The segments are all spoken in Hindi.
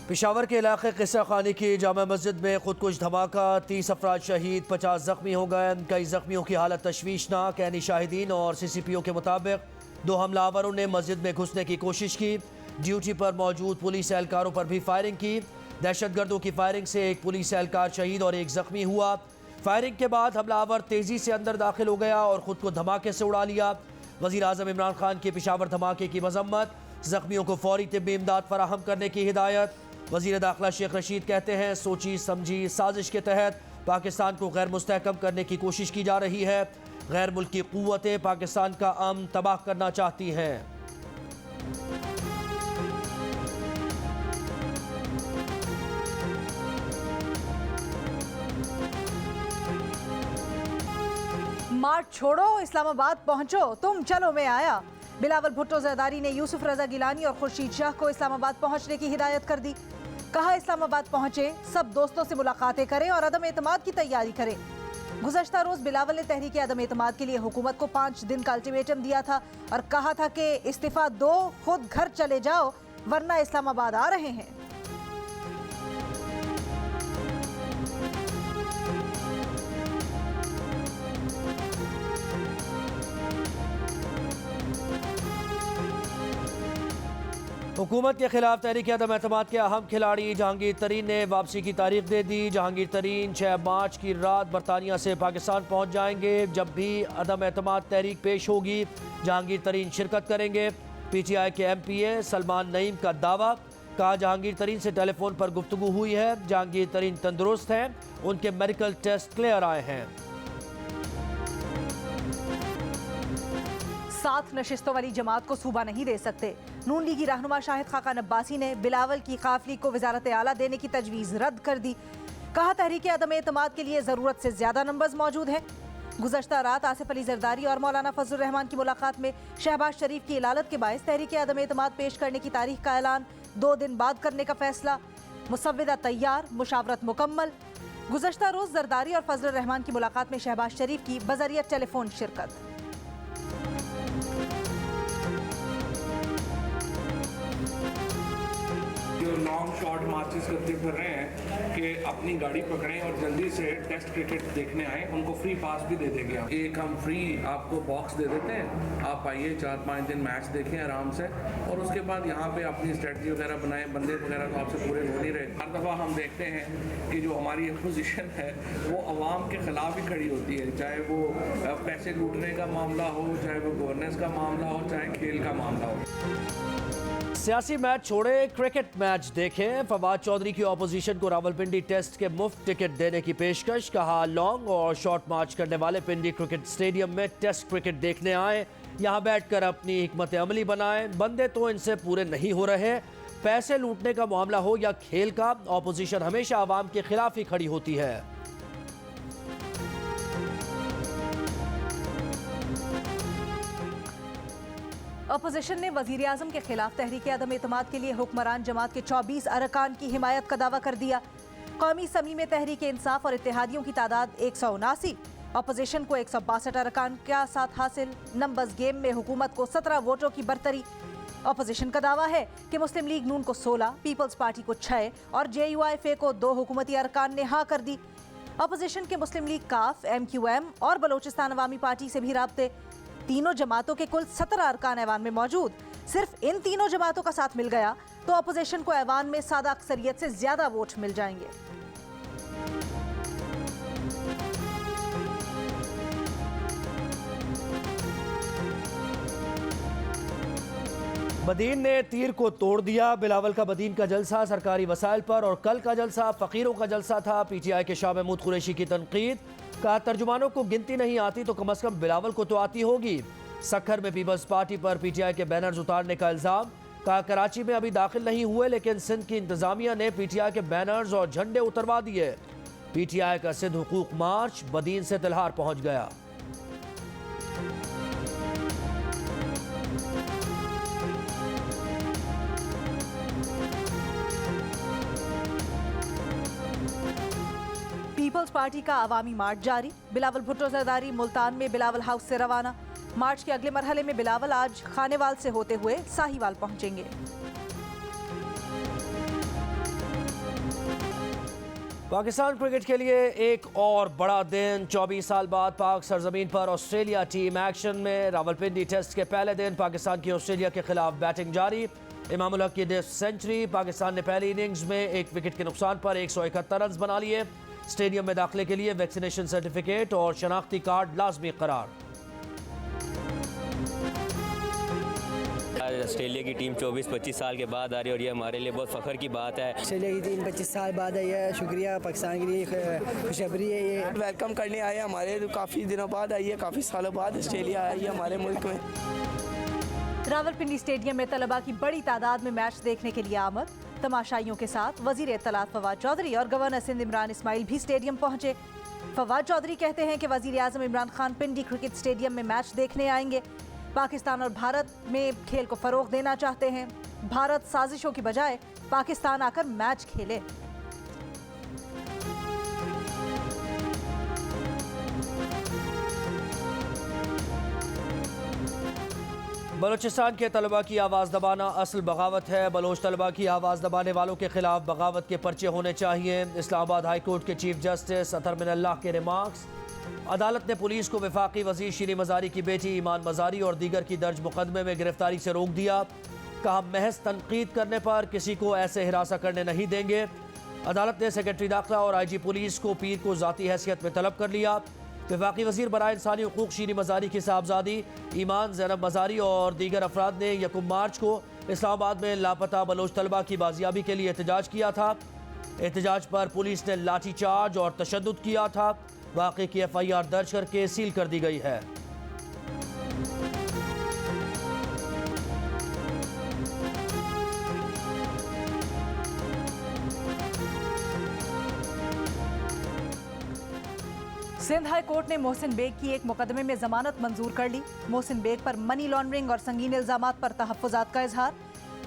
पेशावर के इलाके किस्सा खानी की जामा मस्जिद में खुदकुश धमाका, 30 अफराद शहीद, 50 जख्मी हो गए। कई जख्मियों की हालत तशवीशनाक। यानी शाहिदीन और CCPO के मुताबिक 2 हमलावरों ने मस्जिद में घुसने की कोशिश की। ड्यूटी पर मौजूद पुलिस एहलकारों पर भी फायरिंग की। दहशतगर्दों की फायरिंग से एक पुलिस एहलकार शहीद और एक जख्मी हुआ। फायरिंग के बाद हमलावर तेजी से अंदर दाखिल हो गया और खुद को धमाके से उड़ा लिया। वज़ीर आज़म इमरान खान की पेशावर धमाके की मजम्मत, जख्मियों को फौरी तिब्बी इमदाद फराहम करने की हिदायत। वज़ीर दाखिला शेख रशीद कहते हैं, सोची समझी साजिश के तहत पाकिस्तान को गैर मुस्तहकम करने की कोशिश की जा रही है। गैर मुल्की क़ुव्वतें पाकिस्तान का अमन तबाह करना चाहती हैं। मार्च छोड़ो, इस्लामाबाद पहुंचो, तुम चलो मैं आया। बिलावल भुट्टो जरदारी ने यूसुफ रजा गिलानी और खुर्शीद शाह को इस्लामाबाद पहुंचने की हिदायत कर दी। कहा, इस्लामाबाद पहुंचे, सब दोस्तों से मुलाकातें करें और अदम एतमाद की तैयारी करें। गुज़श्ता रोज बिलावल ने तहरीक अदम एतमाद के लिए हुकूमत को 5 दिन का अल्टीमेटम दिया था और कहा था कि इस्तीफा दो, खुद घर चले जाओ, वरना इस्लामाबाद आ रहे हैं। हुकूमत के खिलाफ तहरीक अदम एतमाद के अहम खिलाड़ी जहांगीर तरीन ने वापसी की तारीख दे दी। जहांगीर तरीन 6 मार्च की रात बरतानिया से पाकिस्तान पहुंच जाएंगे। जब भी अदम एतमाद तहरीक पेश होगी, जहांगीर तरीन शिरकत करेंगे। PTI के MPA सलमान नईम का दावा, कहा जहांगीर तरीन से टेलीफोन पर गुफ्तगू हुई है। जहांगीर तरीन तंदुरुस्त हैं, उनके मेडिकल टेस्ट क्लियर आए हैं। 7 नशिस्तों वाली जमात को सूबा नहीं दे सकते। नून लीगी रहनुमा शाहिद खाकान अब्बासी ने बिलावल की काफिली को वजारत आला देने की तजवीज़ रद्द कर दी। कहा, तहरीक अदम एतमाद के लिए ज़रूरत से ज़्यादा नंबर्स मौजूद हैं। गुज़श्ता रात आसिफ अली जरदारी और मौलाना फजलुर रहमान की मुलाकात में शहबाज शरीफ की इलालत के बायस तहरीक अदम एतमाद पेश करने की तारीख का ऐलान 2 दिन बाद करने का फैसला। मुसव्विदा तैयार, मुशावरत मुकम्मल। गुज़श्ता रोज़ जरदारी और फजलुर रहमान की मुलाकात में शहबाज शरीफ की बज़रिया टेलीफोन शिरकत। जो लॉन्ग शॉर्ट मार्चेस करते फिर रहे हैं कि अपनी गाड़ी पकड़ें और जल्दी से टेस्ट क्रिकेट देखने आए, उनको फ्री पास भी दे देंगे। एक हम फ्री आपको बॉक्स दे देते हैं, आप आइए 4-5 दिन मैच देखें आराम से और उसके बाद यहाँ पे अपनी स्ट्रेटजी वगैरह बनाएं। बंदे वगैरह तो आपसे पूरे हो नहीं रहे। हर दफ़ा हम देखते हैं कि जो हमारी अपोजिशन है वो अवाम के ख़िलाफ़ ही खड़ी होती है, चाहे वो पैसे लूटने का मामला हो, चाहे वो गवर्नेंस का मामला हो, चाहे खेल का मामला हो। सियासी मैच छोड़े, क्रिकेट मैच देखें। फवाद चौधरी की ऑपोजिशन को रावलपिंडी टेस्ट के मुफ्त टिकट देने की पेशकश। कहा, लॉन्ग और शॉर्ट मार्च करने वाले पिंडी क्रिकेट स्टेडियम में टेस्ट क्रिकेट देखने आए, यहां बैठकर अपनी हिकमत अमली बनाएं। बंदे तो इनसे पूरे नहीं हो रहे। पैसे लूटने का मामला हो या खेल का, ऑपोजिशन हमेशा आवाम के खिलाफ ही खड़ी होती है। अपोजिशन ने वजीर आजम के खिलाफ तहरीक अदम एतमाद के लिए हुक्मरान जमात के 24 अरकान की हिमायत का दावा कर दिया। कौमी असम्बली में तहरीक इंसाफ और इत्तेहादियों की तादाद 179, अपोजिशन को 162 अरकान का साथ हासिल। नंबर्स गेम में हुकूमत को 17 वोटों की बरतरी। अपोजिशन का दावा है कि मुस्लिम लीग नून को 16, पीपल्स पार्टी को 6 और JUIFA को 2 हुकूमती अरकान ने हाँ कर दी। अपोजिशन के मुस्लिम लीग काफ, MQM और बलोचिस्तान अवामी पार्टी से भी राब्ते। तीनों जमातों के कुल 17 अरकान ऐवान में मौजूद। सिर्फ इन तीनों जमातों का साथ मिल गया तो अपोजिशन को ऐवान में सादा अक्सरियत से ज्यादा वोट मिल जाएंगे। बदीन ने तीर को तोड़ दिया। बिलावल का बदीन का जलसा सरकारी वसाइल पर और कल का जलसा फकीरों का जलसा था। PTI के शाह महमूद कुरैशी की तनकीद, कहा तर्जुमानों को गिनती नहीं आती तो कम अज कम बिलावल को तो आती होगी। सखर में पीपल्स पार्टी पर PTI के बैनर्स उतारने का इल्जाम, कहा कराची में अभी दाखिल नहीं हुए लेकिन सिंध की इंतजामिया ने PTI के बैनर्स और झंडे उतरवा दिए। PTI का सिंध हुकूक मार्च बदीन से तिल्हार पहुंच गया। पीपल्स पार्टी का अवामी मार्च जारी। बिलावल भुट्टो जरदारी मुल्तान में बिलावल हाउस से रवाना। मार्च के अगले मरहले में बिलावल आज खानेवाल से होते हुए साहिवाल पहुंचेंगे। पाकिस्तान क्रिकेट के लिए एक और बड़ा दिन। 24 साल बाद पाक सरजमीन पर ऑस्ट्रेलिया टीम एक्शन में। रावलपिंडी टेस्ट के पहले दिन पाकिस्तान की ऑस्ट्रेलिया के खिलाफ बैटिंग जारी। इमाम उल हक की 10th सेंचुरी। पाकिस्तान ने पहली इनिंग्स में 1 विकेट के नुकसान पर 171 रन बना लिए। स्टेडियम में दाखिले के लिए वैक्सीनेशन सर्टिफिकेट और शनाख्ती कार्ड लाजमी करार। ऑस्ट्रेलिया की टीम 24-25 साल के बाद आ रही है और ये हमारे लिए बहुत फ़ख्र की बात है। ऑस्ट्रेलिया की टीम 25 साल बाद आई है। शुक्रिया पाकिस्तान के लिए, खुशखबरी है ये। वेलकम करने आए हमारे, काफ़ी दिनों बाद आई है, काफ़ी सालों बाद ऑस्ट्रेलिया आई है हमारे मुल्क में। रावलपिंडी स्टेडियम में तलबा की बड़ी तादाद में मैच देखने के लिए आमद। तमाशाइयों के साथ वजीर इत्तलात फवाद चौधरी और गवर्नर सिंध इमरान इस्माइल भी स्टेडियम पहुंचे। फवाद चौधरी कहते हैं कि वजीर आजम इमरान खान पिंडी क्रिकेट स्टेडियम में मैच देखने आएंगे। पाकिस्तान और भारत में खेल को फरोग देना चाहते हैं। भारत साजिशों की बजाय पाकिस्तान आकर मैच खेले। बलूचिस्तान के तलबा की आवाज़ दबाना असल बगावत है। बलोच तलबा की आवाज़ दबाने वालों के खिलाफ बगावत के पर्चे होने चाहिए। इस्लामाबाद हाई कोर्ट के चीफ जस्टिस अतर मिनल्लाह के रिमार्क्स। अदालत ने पुलिस को वफाकी वज़ीर शीरी मज़ारी की बेटी ईमान मज़ारी और दीगर की दर्ज मुकदमे में गिरफ्तारी से रोक दिया। कहा, महज तनकीद करने पर किसी को ऐसे हिरासा करने नहीं देंगे। अदालत ने सेक्रेटरी दाखिला और IG पुलिस को पीर को ज़ाती हैसियत में तलब कर लिया। वफाकी वज़ीर बराए इंसानी हुकूक शीरी मज़ारी की साहबजादी ईमान ज़ैनब मज़ारी और दीगर अफराद ने 1 मार्च को इस्लामाबाद में लापता बलोच तलबा की बाजियाबी के लिए एहतजाज किया था। एहतजाज पर पुलिस ने लाठी चार्ज और तशद्दुद किया था। वाक़े की FIR दर्ज करके सील कर दी गई है। सिंध हाई कोर्ट ने मोहसिन बेग की एक मुकदमे में जमानत मंजूर कर ली। मोहसिन बेग पर मनी लॉन्ड्रिंग और संगीन इल्जामात पर तहफ़्फ़ुज़ात का इजहार।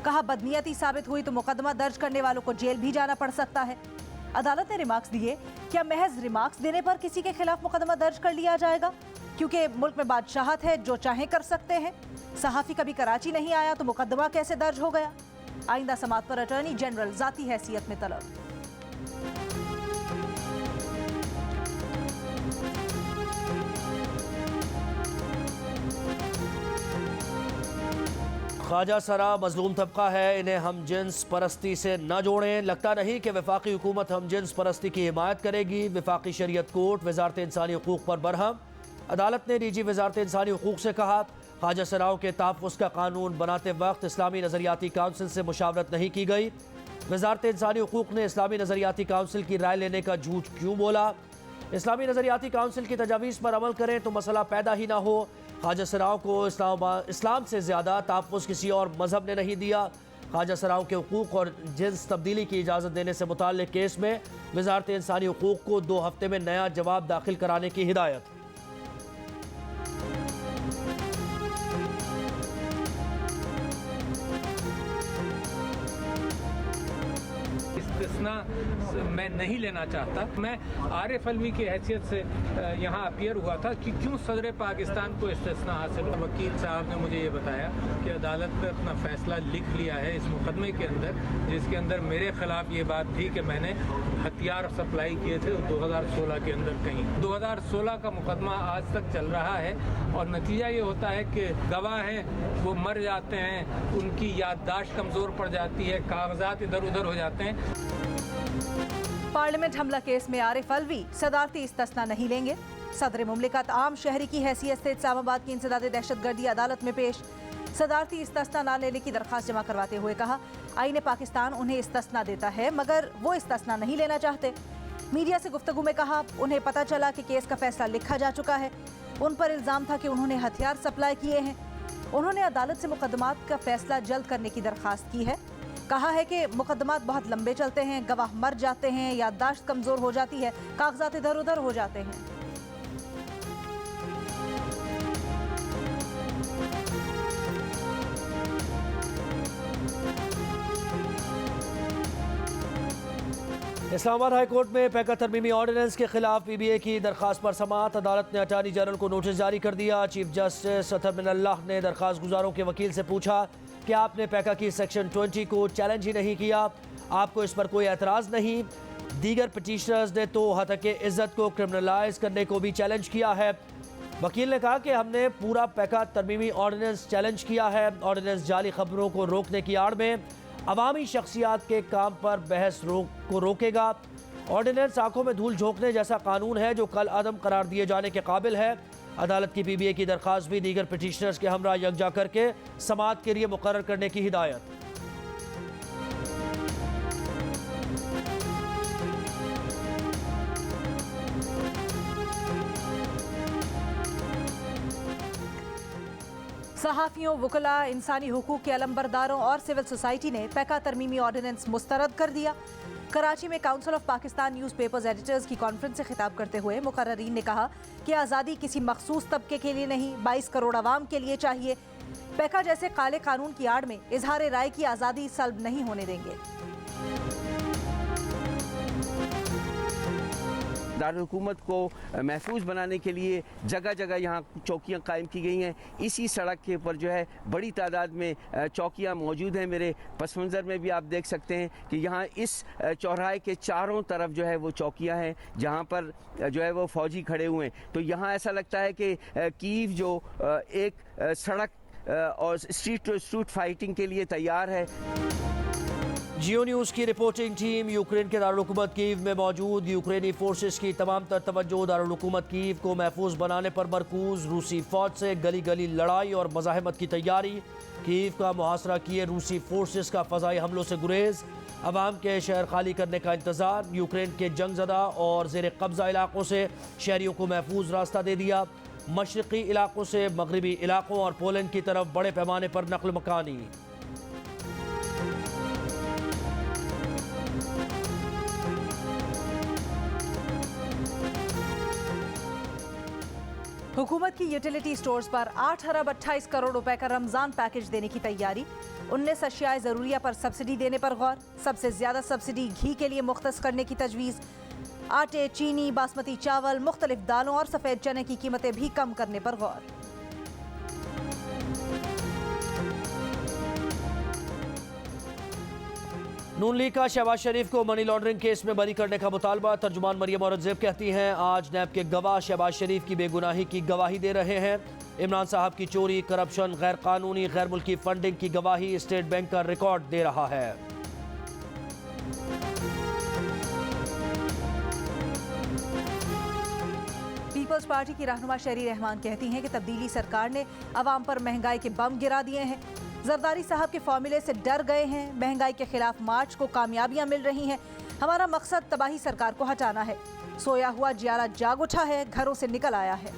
कहा, बदनीयती साबित हुई तो मुकदमा दर्ज करने वालों को जेल भी जाना पड़ सकता है। अदालत ने रिमार्क्स दिए। क्या महज रिमार्क्स देने पर किसी के खिलाफ मुकदमा दर्ज कर लिया जाएगा? क्योंकि मुल्क में बादशाहत है, जो चाहे कर सकते हैं। सहाफ़ी कभी कराची नहीं आया तो मुकदमा कैसे दर्ज हो गया? आइंदा समात पर अटॉर्नी जनरल ज़ाती हैसियत में तलब। ख्वाजा सरा मजलूम तबका है, इन्हें हम जिन्स परस्ती से न जोड़ें। लगता नहीं कि वफाकी हुकूमत हम जिन्स परस्ती की हिमायत करेगी। वफाकी शरीयत कोर्ट वजारत इंसानी हुकूक पर बरहम। अदालत ने DG वजारत इंसानी हुकूक से कहा, ख्वाजा सराओं के तहफ़्फ़ुज़ का कानून बनाते वक्त इस्लामी नज़रियाती काउंसिल से मुशावरत नहीं की गई। वजारत इंसानी हुकूक ने इस्लामी नज़रियाती काउंसिल की राय लेने का झूठ क्यों बोला? इस्लामी नज़रियाती काउंसिल की तजावीज़ पर अमल करें तो मसला पैदा ही ना हो। ख्वाजा सराओं को इस्लाम से ज़्यादा तहफ़्फ़ुज़ किसी और मज़हब ने नहीं दिया। ख्वाजा सराओं के हुकूक और जिन्स तब्दीली की इजाज़त देने से मुताल्लिक़ केस में वजारत इंसानी हुकूक को 2 हफ्ते में नया जवाब दाखिल कराने की हिदायत। इस्तिस्ना मैं नहीं लेना चाहता। मैं आरिफ अलवी की हैसियत से यहाँ अपीयर हुआ था कि क्यों सदर पाकिस्तान को इस्तिस्ना हासिल हो। वकील साहब ने मुझे ये बताया कि अदालत ने अपना फ़ैसला लिख लिया है इस मुकदमे के अंदर, जिसके अंदर मेरे ख़िलाफ़ ये बात थी कि मैंने हथियार सप्लाई किए थे 2016 के अंदर। कहीं 2016 का मुकदमा आज तक चल रहा है और नतीजा ये होता है कि गवाह हैं वो मर जाते हैं, उनकी याददाश्त कमज़ोर पड़ जाती है, कागजात इधर उधर हो जाते हैं। पार्लियामेंट हमला केस में आरिफ अलवी सदारती इस्तिस्ना नहीं लेंगे। सदर मुमलिकत आम शहरी की हैसियत से इस्लामाबाद की इंसदाद दहशतगर्दी अदालत में पेश। सदारती इस्तिस्ना न लेने की दरख्वास्त जमा करवाते हुए कहा, आईन पाकिस्तान उन्हें इस्तिस्ना देता है मगर वो इस्तिस्ना नहीं लेना चाहते। मीडिया से गुफ्तगू में कहा, उन्हें पता चला कि केस का फैसला लिखा जा चुका है। उन पर इल्ज़ाम था कि उन्होंने हथियार सप्लाई किए हैं। उन्होंने अदालत से मुकदमात का फैसला जल्द करने की दरख्वास्त की है। कहा है कि मुकदमात बहुत लंबे चलते हैं, गवाह मर जाते हैं, याददाश्त कमज़ोर हो जाती है, कागजात इधर उधर हो जाते हैं। इस्लामाबाद हाई कोर्ट में पैका तरमीमी ऑर्डिनेंस के खिलाफ PBA की दरख्वास्त पर समाअत। अदालत ने अटॉर्नी जनरल को नोटिस जारी कर दिया। चीफ जस्टिस अतर मिनल्लाह ने दरख्वास्त गुजारों के वकील से पूछा कि आपने पैका की सेक्शन 20 को चैलेंज ही नहीं किया, आपको इस पर कोई एतराज़ नहीं। दीगर पिटीशनर्स ने तो हक़ इज़्ज़त को क्रिमिनलाइज करने को भी चैलेंज किया है। वकील ने कहा कि हमने पूरा पैका तरमीमी ऑर्डिनेंस चैलेंज किया है। ऑर्डिनेंस जाली खबरों को रोकने की आड़ में अवामी शख्सियात के काम पर बहस को रोकेगा। ऑर्डिनेंस आंखों में धूल झोंकने जैसा कानून है जो कल अदम करार दिए जाने के काबिल है। अदालत की PBA की दरख्वास्त भी दीगर पिटीशनर्स के हमरा यकजा करके समाअत के लिए मुकर्रर करने की हिदायत। सहाफ़ियों, वकला, इंसानी हुकूक के अलंबरदारों और सिविल सोसाइटी ने पैका तरमीमी ऑर्डिनेंस मुस्तरद कर दिया। कराची में council of Pakistan newspapers editors की कॉन्फ्रेंस से खिताब करते हुए मुकर्रीन ने कहा कि आज़ादी किसी मखसूस तबके के लिए नहीं, 22 करोड़ आवाम के लिए चाहिए। पैका जैसे काले कानून की आड़ में इजहार राय की आज़ादी सल्ब नहीं होने देंगे। दारुल-हुकूमत को महफूज बनाने के लिए जगह जगह यहाँ चौकियाँ कायम की गई हैं। इसी सड़क के ऊपर जो है बड़ी तादाद में चौकियाँ मौजूद हैं। मेरे पस मंज़र में भी आप देख सकते हैं कि यहाँ इस चौराहे के चारों तरफ जो है वो चौकियाँ हैं जहाँ पर जो है वो फ़ौजी खड़े हुए हैं। तो यहाँ ऐसा लगता है कि कीव जो एक सड़क और स्ट्रीट टू स्ट्रीट फाइटिंग के लिए तैयार है। जियो न्यूज़ की रिपोर्टिंग टीम यूक्रेन के दारुल-हुकूमत कीव में मौजूद। यूक्रेनी फोर्सेस की तमाम तर तवज्जो दारुल-हुकूमत कीव को महफूज बनाने पर मरकूज। रूसी फौज से गली गली लड़ाई और मज़ाहमत की तैयारी। कीव का मुहासरा किए रूसी फोर्सेस का फ़ज़ाई हमलों से गुरेज। अवाम के शहर खाली करने का इंतज़ार। यूक्रेन के जंगज़दा और ज़ेर कब्ज़ा इलाकों से शहरियों को महफूज रास्ता दे दिया। मशरक़ी इलाकों से मगरबी इलाकों और पोलैंड की तरफ बड़े पैमाने पर नकल मकानी। हुकूमत की यूटिलिटी स्टोर्स पर 8 अरब 28 करोड़ रुपए का रमजान पैकेज देने की तैयारी। 19 अशियाए ज़रूरिया पर सब्सिडी देने पर गौर। सबसे ज्यादा सब्सिडी घी के लिए मुख्तस करने की तजवीज़। आटे, चीनी, बासमती चावल, मुख्तलिफ दालों और सफ़ेद चने की कीमतें भी कम करने पर गौर। नून लीग का शहबाज शरीफ को मनी लॉन्ड्रिंग केस में बरी करने का मुतालबा। तर्जुमान मरियम औरंगजेब कहती हैं आज नैब के गवाह शहबाज शरीफ की बेगुनाही की गवाही दे रहे हैं। इमरान साहब की चोरी, करप्शन, गैर कानूनी गैर मुल्की फंडिंग की गवाही स्टेट बैंक का रिकॉर्ड दे रहा है। पीपल्स पार्टी की रहनुमा शहरी रहमान कहती हैं कि तब्दीली सरकार ने अवाम पर महंगाई के बम गिरा दिए हैं। जरदारी साहब के फॉर्मूले से डर गए हैं। महंगाई के खिलाफ मार्च को कामयाबियां मिल रही हैं। हमारा मकसद तबाही सरकार को हटाना है। सोया हुआ जियारा जाग उठा है, घरों से निकल आया है।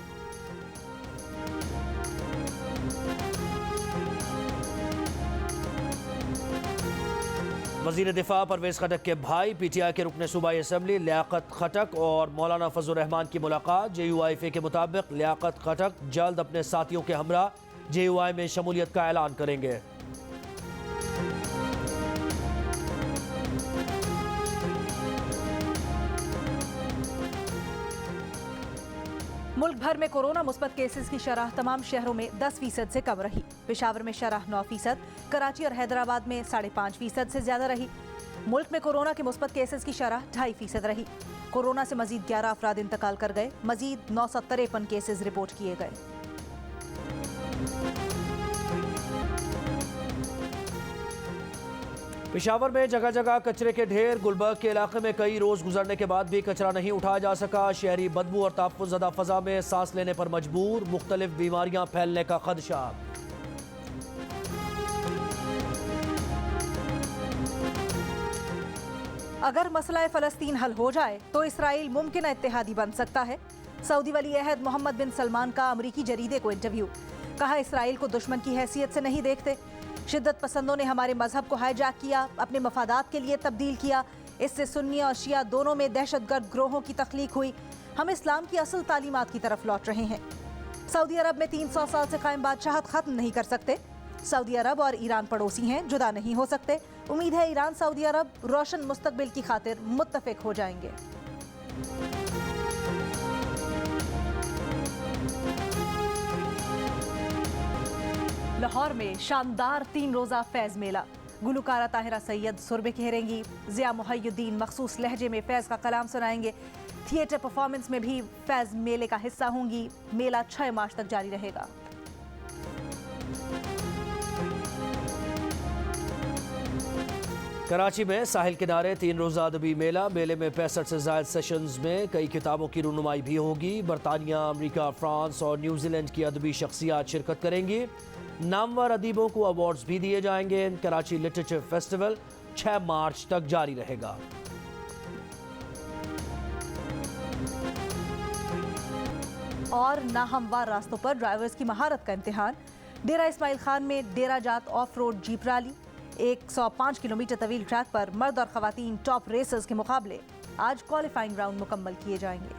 वज़ीर दिफा परवेज़ खटक के भाई PTI के रुकन सूबाई असम्बली लियाकत खटक और मौलाना फजल रहमान की मुलाकात। JUIFA के मुताबिक लियाकत खटक जल्द अपने साथियों के हमरा JUI में शमूलियत का ऐलान करेंगे। मुल्क भर में कोरोना मुस्बत केसेस की शरह तमाम शहरों में 10% से कम रही। पेशावर में शरह 9%, कराची और हैदराबाद में 5.5% से ज्यादा रही। मुल्क में कोरोना के मुस्बत केसेस की शरह 2.5% रही। कोरोना से मजीद 11 अफराद इंतकाल कर गए। मजीद 953 केसेस रिपोर्ट किए गए। पेशावर में जगह जगह कचरे के ढेर। गुलबर्ग के इलाके में कई रोज गुजरने के बाद भी कचरा नहीं उठाया जा सका। शहरी बदबू और ताफ़ुज़दा फ़ज़ा में सांस लेने पर मजबूर। मुख्तलिफ बीमारियां फैलने का खदशा। अगर मसला फ़लस्तीन हल हो जाए तो इसराइल मुमकिन इत्तेहादी बन सकता है। सऊदी वली अहद मोहम्मद बिन सलमान का अमरीकी जरीदे को इंटरव्यू। कहा इसराइल को दुश्मन की हैसियत से नहीं देखते। शिद्दत पसंदों ने हमारे मजहब को हाईजैक किया, अपने मफादात के लिए तब्दील किया। इससे सुन्नी और शिया दोनों में दहशतगर्द ग्रोहों की तख्लीक हुई। हम इस्लाम की असल तालीमात की तरफ लौट रहे हैं। सऊदी अरब में 300 साल से कायम बादशाहत खत्म नहीं कर सकते। सऊदी अरब और ईरान पड़ोसी हैं, जुदा नहीं हो सकते। उम्मीद है ईरान सऊदी अरब रोशन मुस्तकबिल की खातिर मुत्तफिक हो जाएंगे। लाहौर में शानदार 3 रोजा फैज मेला। गुलकारा ताहिरा सैयद सुरबे खेरेंगी। ज़िया मुहय्युद्दीन मखसूस लहजे में फैज़ का कलाम सुनाएंगे। थिएटर परफॉर्मेंस में भी फैज़ मेले का हिस्सा होंगी। मेला 6 मार्च तक जारी रहेगा। कराची में साहिल किनारे 3 रोज़ा अदबी मेला। मेले में 65 से ज़ायद सेशंस में कई किताबों की रुनुमाई भी होगी। बरतानिया, अमेरिका, फ्रांस और न्यूजीलैंड की अदबी शख्सियात शिरकत करेंगी। नामवर अदीबों को अवार्ड्स भी दिए जाएंगे। कराची लिटरेचर फेस्टिवल 6 मार्च तक जारी रहेगा। और नाहमवार रास्तों पर ड्राइवर्स की महारत का इम्तिहान। डेरा इस्माइल खान में डेरा जात of road jeep rally. 105 kilometre तवील ट्रैक पर मर्द और खवातीन टॉप रेसर्स के मुकाबले। आज क्वालिफाइंग राउंड मुकम्मल किए जाएंगे।